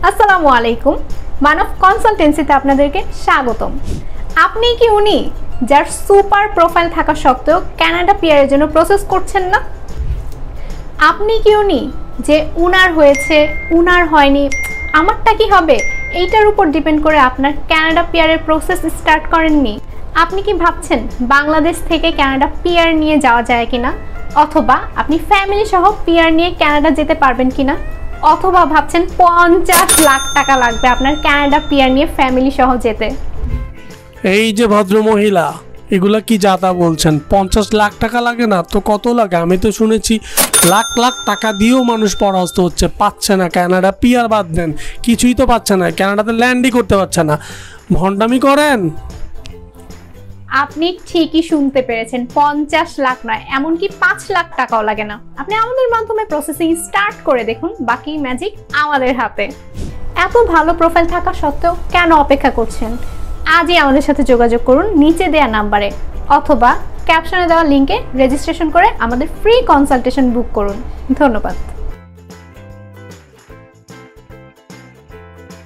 আসসালামু আলাইকুম। মানব কনসালটেন্সিতে আপনাদেরকে স্বাগতম। আপনি কি উনি যার সুপার প্রোফাইল থাকা সত্ত্বেও কানাডা পিআরের জন্য প্রসেস করছেন না? আপনি কি উনি যে উনার হয়েছে উনার হয়নি আমারটা কি হবে এইটার উপর ডিপেন্ড করে আপনার কানাডা পিআরের প্রসেস স্টার্ট করেননি? আপনি কি ভাবছেন বাংলাদেশ থেকে কানাডা পিআর নিয়ে যাওয়া যায় কিনা, অথবা আপনি ফ্যামিলি সহ পিআর নিয়ে কানাডা যেতে পারবেন কিনা, অথবা ভাবছেন 50 লাখ টাকা লাগবে আপনার কানাডা পিআর নিয়ে ফ্যামিলি সহ যেতে? এই যে ভদ্র মহিলা, এগুলা কি যাতা বলছেন? 50 লাখ টাকা লাগে না তো কত লাগে? আমি তো শুনেছি লাখ লাখ টাকা দিয়েও মানুষ পরাস্ত হচ্ছে, পাচ্ছে না কানাডা পিআর। বাদ দেন, কিছুই তো পাচ্ছে না, কানাডাতে ল্যান্ডই করতে পারছে না। ভণ্ডামি করেন। আপনি ঠিকই শুনতে পেরেছেন, 50 লাখ নয়, এমনকি 5 লাখ টাকাও লাগে না। আপনি আমাদের মাধ্যমে প্রসেসিং স্টার্ট করে দেখুন, বাকি ম্যাজিক আমাদের হাতে। এত ভালো প্রোফাইল থাকা সত্ত্বেও কেন অপেক্ষা করছেন? আজই আমাদের সাথে যোগাযোগ করুন নিচে দেওয়া নাম্বারে, অথবা ক্যাপশনে দেওয়া লিঙ্কে রেজিস্ট্রেশন করে আমাদের ফ্রি কনসালটেশন বুক করুন। ধন্যবাদ।